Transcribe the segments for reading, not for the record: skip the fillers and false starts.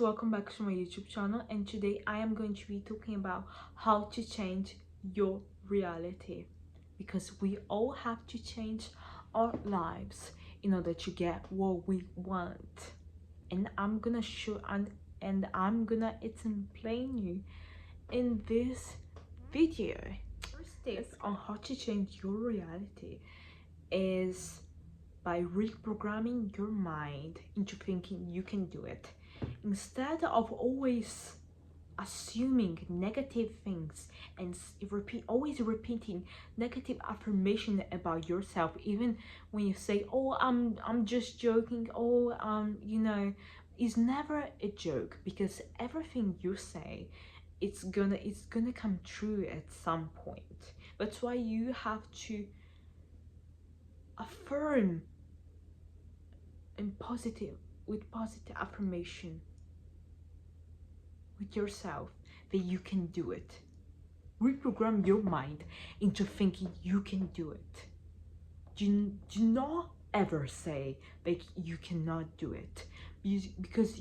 Welcome back to my YouTube channel, and today I am going to be talking about how to change your reality, because we all have to change our lives in order to get what we want. And I'm gonna show and I'm gonna explain you in this video. First tip on how to change your reality is by reprogramming your mind into thinking you can do it. Instead of always assuming negative things and always repeating negative affirmation about yourself, even when you say, oh, I'm just joking, oh, it's never a joke, because everything you say, it's gonna come true at some point. That's why you have to affirm and positive affirmation with yourself that you can do it. Reprogram your mind into thinking you can do it. Do not ever say that you cannot do it, because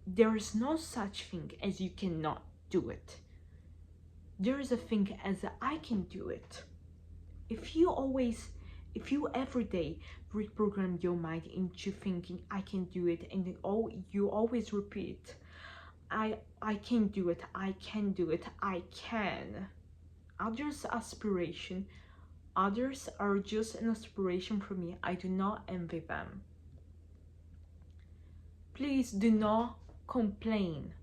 there is no such thing as you cannot do it. There is a thing as I can do it. If you every day reprogram your mind into thinking I can do it, and you always repeat, I can do it, I can do it, I can. Others are just an aspiration for me. I do not envy them. Please do not complain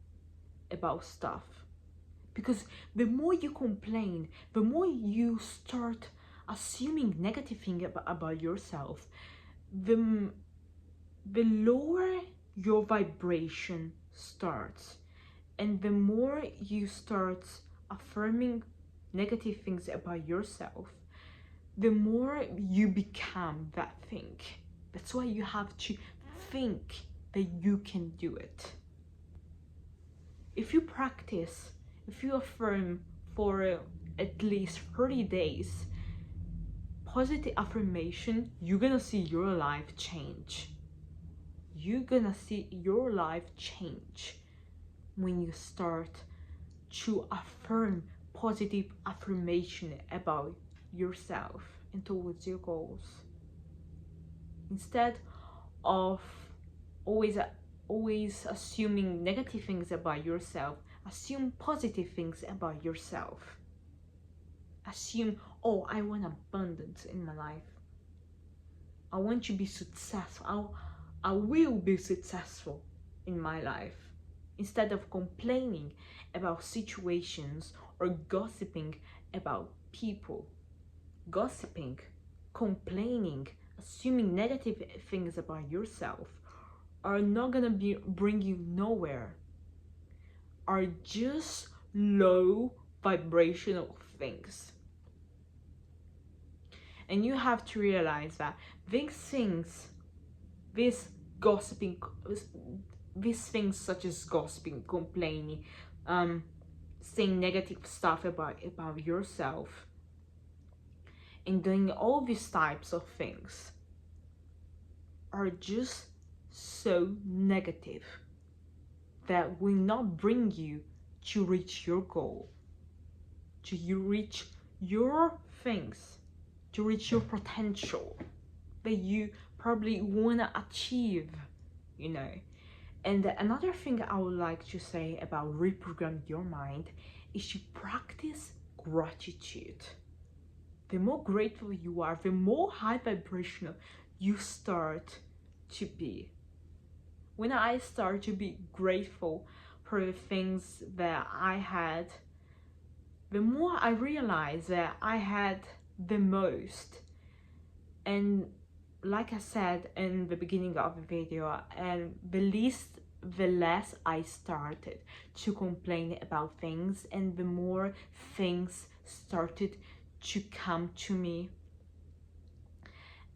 about stuff, because the more you complain, the more you start assuming negative thing about yourself, the lower your vibration starts, and the more you start affirming negative things about yourself, the more you become that thing. That's why you have to think that you can do it. If you affirm for at least 30 days positive affirmation, you're gonna see your life change. You're gonna see your life change when you start to affirm positive affirmation about yourself and towards your goals, instead of always assuming negative things about yourself. Assume positive things about yourself. Assume, oh, I want abundance in my life, I want to be successful, I will be successful in my life, instead of complaining about situations or gossiping about people. Gossiping, complaining, assuming negative things about yourself are not gonna bring you nowhere, are just low vibrational things. And you have to realize that these things, these gossiping, these things such as gossiping, complaining, saying negative stuff about yourself, and doing all these types of things are just so negative that will not bring you to reach your goal, to you reach your things, to reach your potential that you probably wanna achieve, you know. And another thing I would like to say about reprogram your mind is to practice gratitude. The more grateful you are, the more high vibrational you start to be. When I start to be grateful for the things that I had, the more I realize that I had the most. And like I said in the beginning of the video, and the less I started to complain about things, and the more things started to come to me.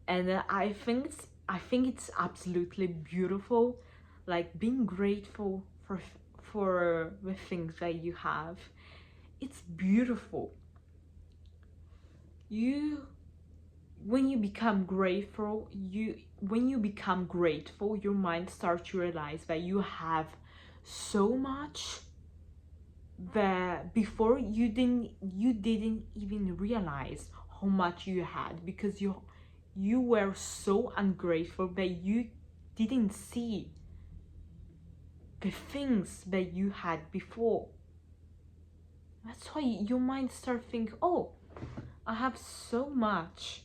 And I think it's absolutely beautiful, like being grateful for the things that you have. It's beautiful. When you become grateful, your mind starts to realize that you have so much that before you didn't even realize how much you had, because you were so ungrateful that you didn't see the things that you had before. That's why your mind start thinking, oh, I have so much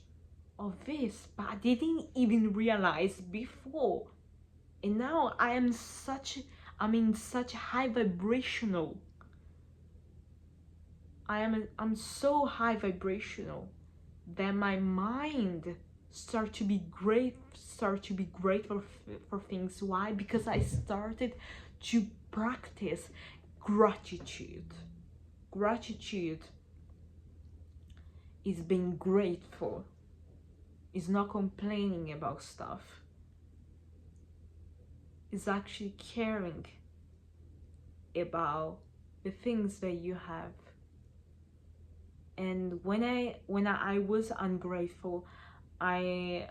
of this, but I didn't even realize before. And now I'm in such high vibrational. I'm so high vibrational that my mind start to be grateful for things. Why? Because I started to practice gratitude. Gratitude is being grateful, is not complaining about stuff, is actually caring about the things that you have. And when I was ungrateful, I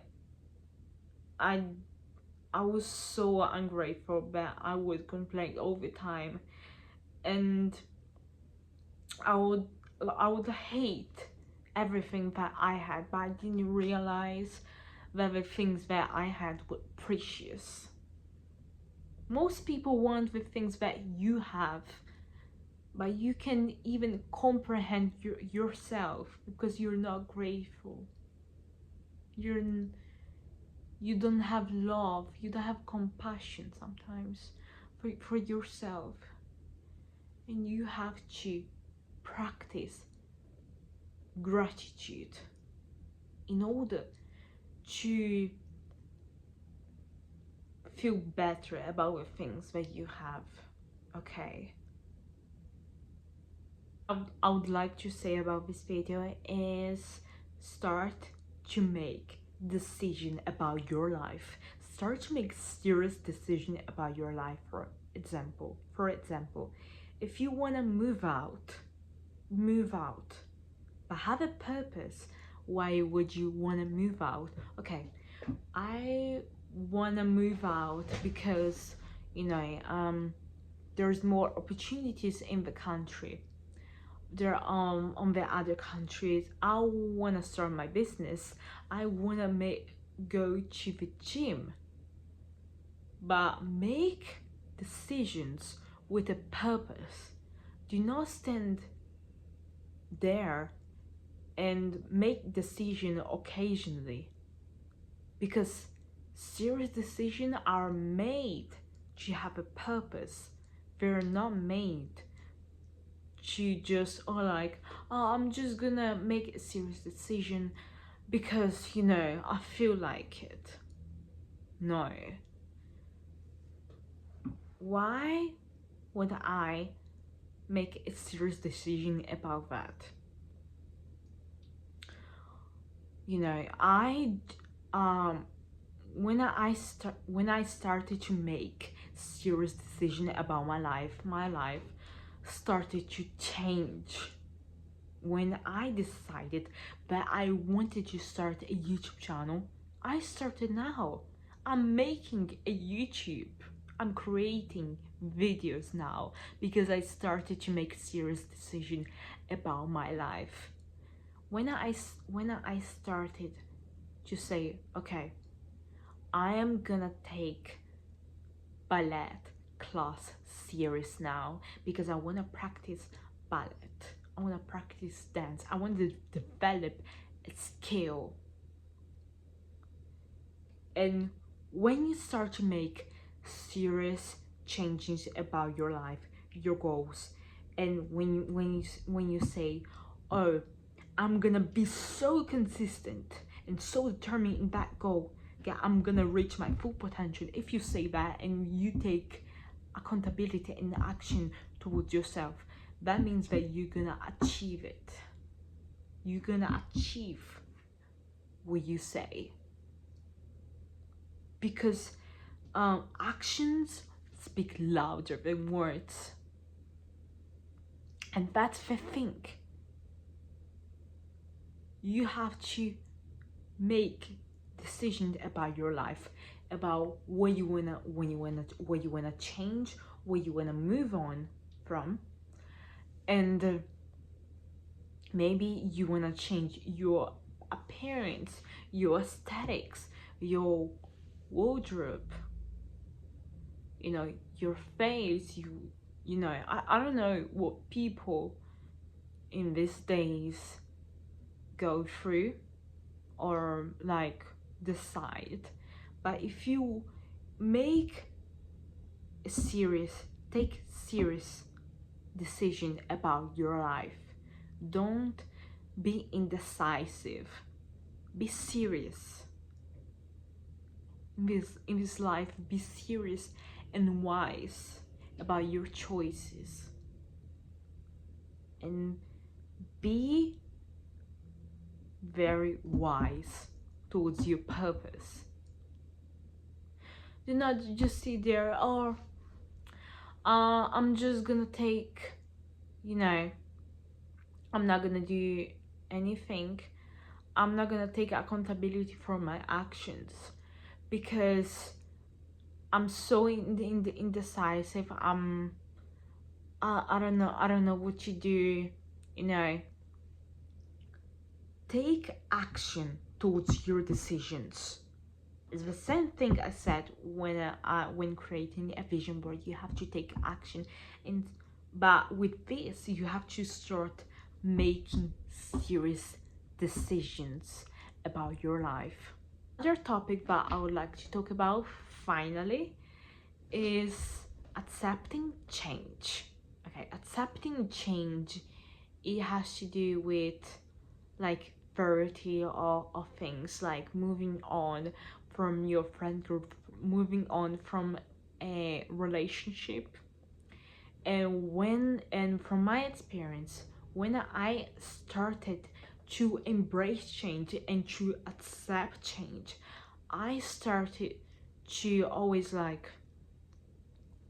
was so ungrateful that I would complain all the time, and I would hate everything that I had, but I didn't realize that the things that I had were precious. Most people want the things that you have, but you can even comprehend yourself because you're not grateful. You don't have love, you don't have compassion sometimes for yourself. And you have to practice gratitude in order to feel better about the things that you have. Okay, I would like to say about this video is start to make decision about your life. Start to make serious decision about your life. For example, if you want to move out, but have a purpose. Why would you want to move out? Okay, I want to move out because there's more opportunities in the country. There on the other countries. I want to start my business. I want to go to the gym. But make decisions with a purpose. Do not stand there and make decision occasionally, because serious decisions are made to have a purpose. They're not made to just I'm just gonna make a serious decision because I feel like it. No. Why would I make a serious decision about that? When I started to make serious decision about my life started to change. When I decided that I wanted to start a YouTube channel, I started now. I'm making a YouTube. I'm creating videos now because I started to make serious decision about my life. When I started to say, okay, I am gonna take ballet class serious now because I want to practice ballet. I want to practice dance. I want to develop a skill. And when you start to make serious changes about your life, your goals, and when you say, oh, I'm gonna be so consistent and so determined in that goal, yeah, I'm gonna reach my full potential. If you say that and you take accountability and action towards yourself, that means that you're gonna achieve it. You're gonna achieve what you say, because actions speak louder than words, and that's the thing. You have to make decisions about your life, about what you wanna change, what you want to move on from. And maybe you want to change your appearance, your aesthetics, your wardrobe, you know, your face. You know, I don't know what people in these days go through or like decide, but if you make a serious, take serious decision about your life, don't be indecisive, be serious in this life. Be serious and wise about your choices, and be very wise towards your purpose. Do not just sit there, or I'm just gonna take, you know, I'm not gonna do anything. I'm not gonna take accountability for my actions because I'm so indecisive. I don't know. I don't know what to do. You know, take action towards your decisions. It's the same thing I said when creating a vision board. You have to take action, but with this, you have to start making serious decisions about your life. Another topic that I would like to talk about finally is accepting change. Okay, accepting change, it has to do with like variety of things, like moving on from your friend group, moving on from a relationship. And from my experience, when I started to embrace change and to accept change, I started to always like,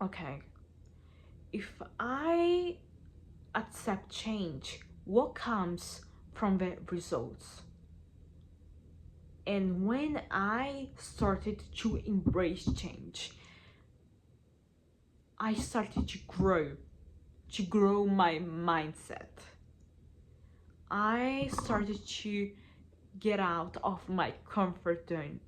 okay, if I accept change, what comes from the results? And when I started to embrace change, I started to grow my mindset. I started to get out of my comfort zone,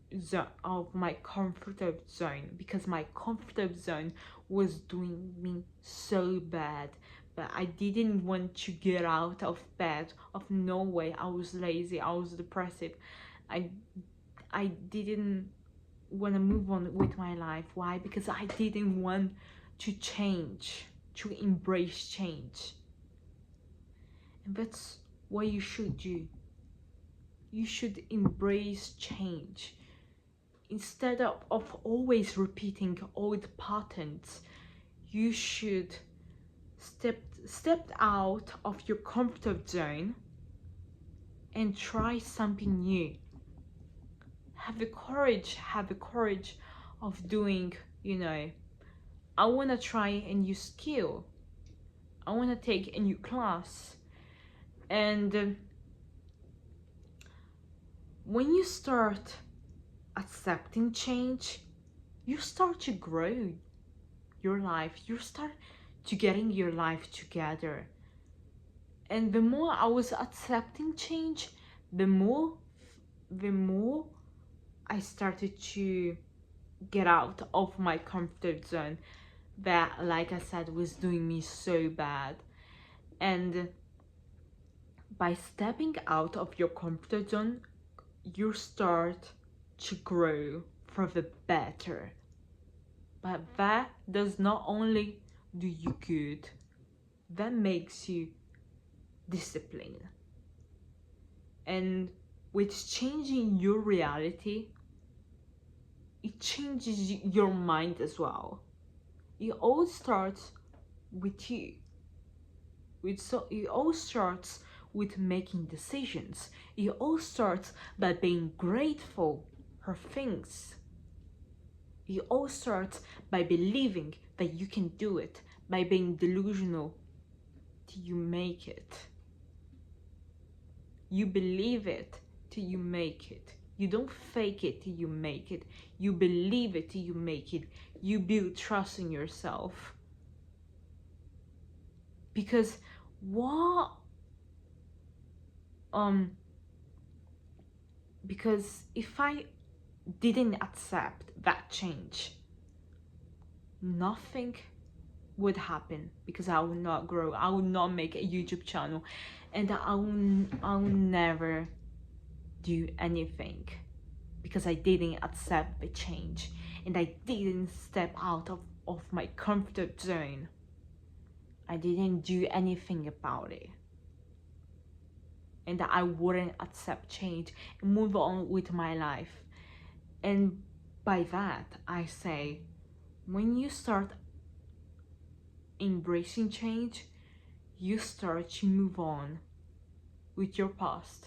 because my comfort zone was doing me so bad. But I didn't want to get out of bed. Of no way. I was lazy, I was depressive. I didn't want to move on with my life. Why? Because I didn't want to change, to embrace change. And that's what you should do. You should embrace change. Instead of always repeating old patterns, you should step out of your comfort zone and try something new. Have the courage of doing, you know, I want to try a new skill. I want to take a new class. And when you start accepting change, you start to grow your life. You start to getting your life together. And the more I was accepting change, the more I started to get out of my comfort zone that, like I said, was doing me so bad. And by stepping out of your comfort zone, you start to grow for the better. But that does not only do you good, that makes you disciplined. And with changing your reality, it changes your mind as well. It all starts with you. It all starts with making decisions. It all starts by being grateful for things. It all starts by believing that you can do it, by being delusional till you make it. You believe it till you make it. You don't fake it till you make it. You believe it till you make it. You build trust in yourself. Because what because if I didn't accept that change, nothing would happen, because I will not grow, I will not make a YouTube channel, and I will never do anything, because I didn't accept the change and I didn't step out of my comfort zone. I didn't do anything about it, and that I wouldn't accept change and move on with my life. And by that I say, when you start embracing change, you start to move on with your past,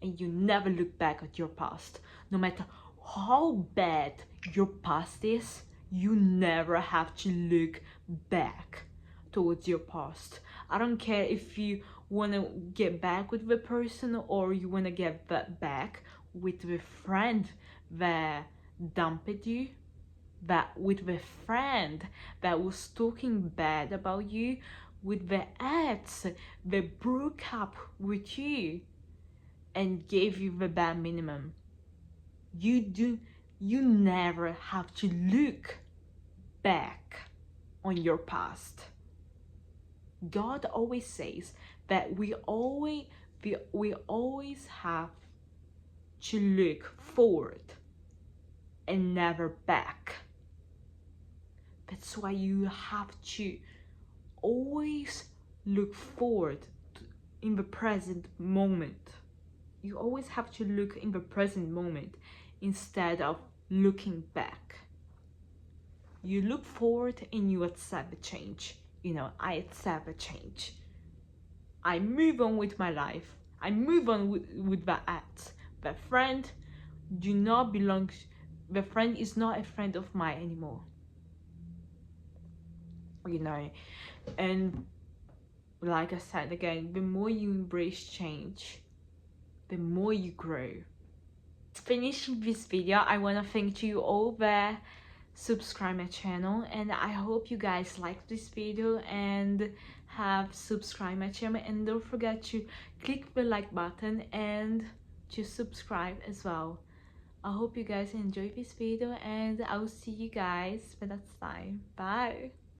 and you never look back at your past. No matter how bad your past is, you never have to look back towards your past. I don't care if you want to get back with the person, or you want to get back with the friend that dumped you, that with the friend that was talking bad about you, with the ex that broke up with you and gave you the bare minimum. You never have to look back on your past. God always says that we always have to look forward and never back. That's why you have to always look forward in the present moment. You always have to look in the present moment instead of looking back. You look forward and you accept the change. I accept the change. I move on with my life. I move on with the act. The friend do not belong. The friend is not a friend of mine anymore. And like I said again, the more you embrace change, the more you grow. Finishing this video, I want to thank you all that subscribe my channel, and I hope you guys like this video and have subscribed my channel, and don't forget to click the like button and to subscribe as well. I hope you guys enjoy this video, and I'll see you guys the next time. Bye.